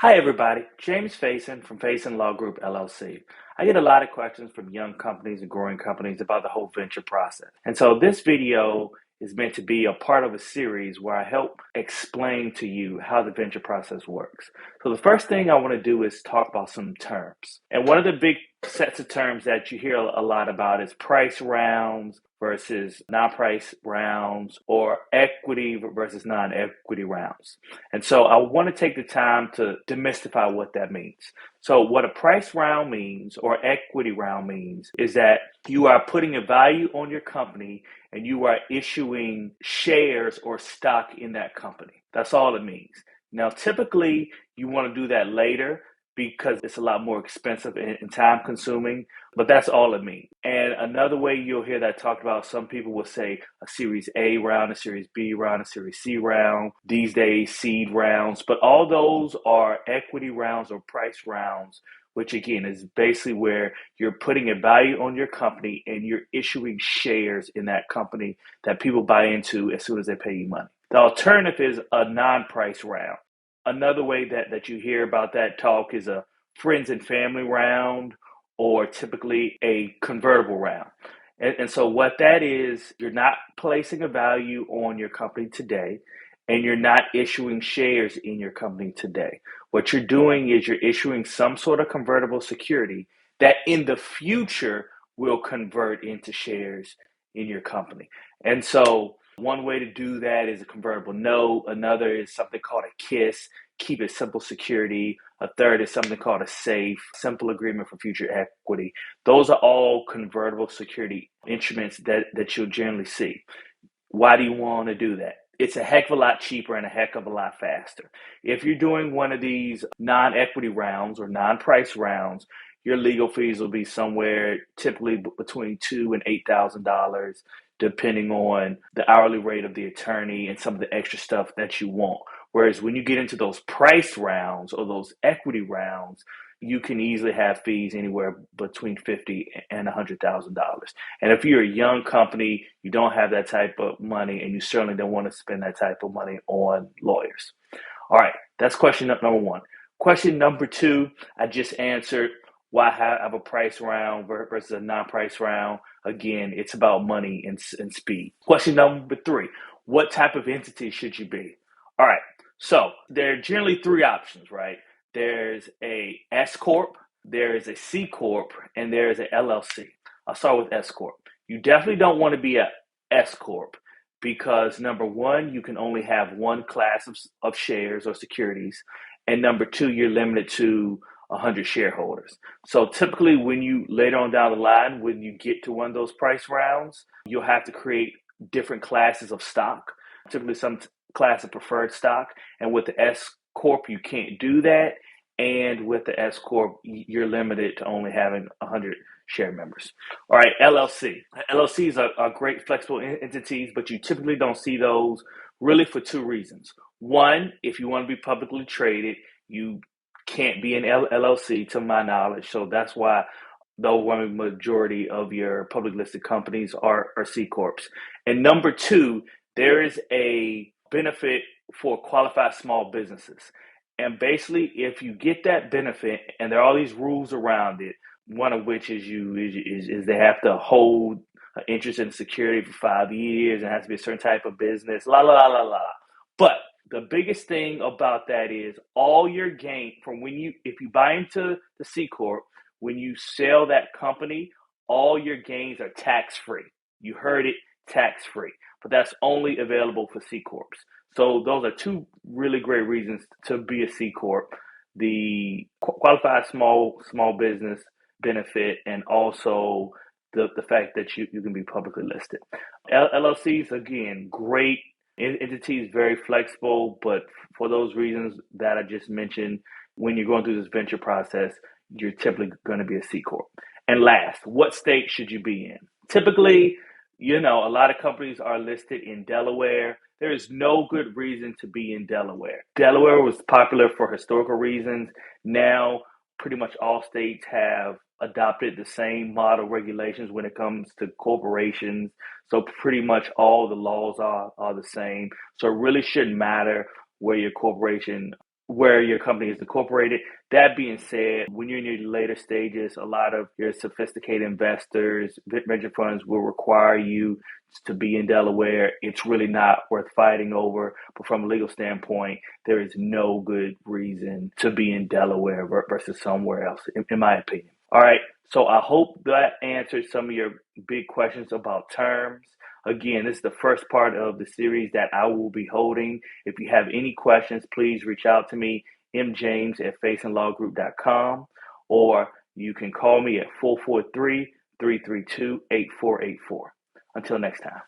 Hi, everybody. James Faison from Faison Law Group, LLC. I get a lot of questions from young companies and growing companies about the whole venture process. And so this video is meant to be a part of a series where I help explain to you how the venture process works. So the first thing I want to do is talk about some terms. And one of the big sets of terms that you hear a lot about is price rounds versus non-price rounds, or equity versus non-equity rounds. And so I want to take the time to demystify what that means. So what a price round means, or equity round means, is that you are putting a value on your company and you are issuing shares or stock in that company. That's all it means. Now, typically, you want to do that later because it's a lot more expensive and time consuming, but that's all it means. And another way you'll hear that talked about, some people will say a Series A round, a Series B round, a Series C round, these days seed rounds, but all those are equity rounds or price rounds, which again is basically where you're putting a value on your company and you're issuing shares in that company that people buy into as soon as they pay you money. The alternative is a non-price round. Another way that you hear about that talk is a friends and family round, or typically a convertible round. And so what that is, you're not placing a value on your company today, and you're not issuing shares in your company today. What you're doing is you're issuing some sort of convertible security that in the future will convert into shares in your company. And so one way to do that is a convertible note. Another is something called a KISS, keep it simple security. A third is something called a SAFE, simple agreement for future equity. Those are all convertible security instruments that you'll generally see. Why do you want to do that? It's a heck of a lot cheaper and a heck of a lot faster. If you're doing one of these non-equity rounds or non-price rounds, your legal fees will be somewhere typically between $2,000 and $8,000, depending on the hourly rate of the attorney and some of the extra stuff that you want. Whereas when you get into those price rounds or those equity rounds, you can easily have fees anywhere between $50,000 and $100,000. And if you're a young company, you don't have that type of money, and you certainly don't want to spend that type of money on lawyers. All right, that's question number one. Question number two, I just answered. Why have a price round versus a non-price round? Again, it's about money and speed. Question number three, what type of entity should you be? All right, so there are generally three options, right? There's a S-Corp, there is a C-Corp, and there is a LLC. I'll start with S-Corp. You definitely don't want to be a S-Corp because number one, you can only have one class of shares or securities. And number two, you're limited to 100 shareholders. So typically when you later on down the line, when you get to one of those price rounds, you'll have to create different classes of stock, typically some class of preferred stock. And with the S Corp, you can't do that. And with the S Corp, you're limited to only having 100 share members. All right, LLC. LLCs are great flexible entities, but you typically don't see those really for two reasons. One, if you want to be publicly traded, you can't be an LLC to my knowledge. So that's why the overwhelming majority of your public listed companies are C Corps. And number two, there is a benefit for qualified small businesses. And basically, if you get that benefit, and there are all these rules around it, one of which is they have to hold an interest in security for 5 years, and it has to be a certain type of business, la la la la la. But the biggest thing about that is all your gain from if you buy into the C Corp, when you sell that company, all your gains are tax free. You heard it, tax free. But that's only available for C Corps. So those are two really great reasons to be a C Corp: the qualified small business benefit, and also the fact that you can be publicly listed. LLCs, again, great entities, very flexible, but for those reasons that I just mentioned, when you're going through this venture process, you're typically going to be a C Corp. And last, what state should you be in? Typically, a lot of companies are listed in Delaware. There is no good reason to be in Delaware. Delaware was popular for historical reasons. Now, pretty much all states have adopted the same model regulations when it comes to corporations. So pretty much all the laws are the same. So it really shouldn't matter where your corporation where your company is incorporated. That being said, when you're in your later stages, a lot of your sophisticated investors, venture funds will require you to be in Delaware. It's really not worth fighting over. But from a legal standpoint, there is no good reason to be in Delaware versus somewhere else, in my opinion. All right. So I hope that answered some of your big questions about terms. Again, this is the first part of the series that I will be holding. If you have any questions, please reach out to me, mjames@faceandlawgroup.com, or you can call me at 443-332-8484. Until next time.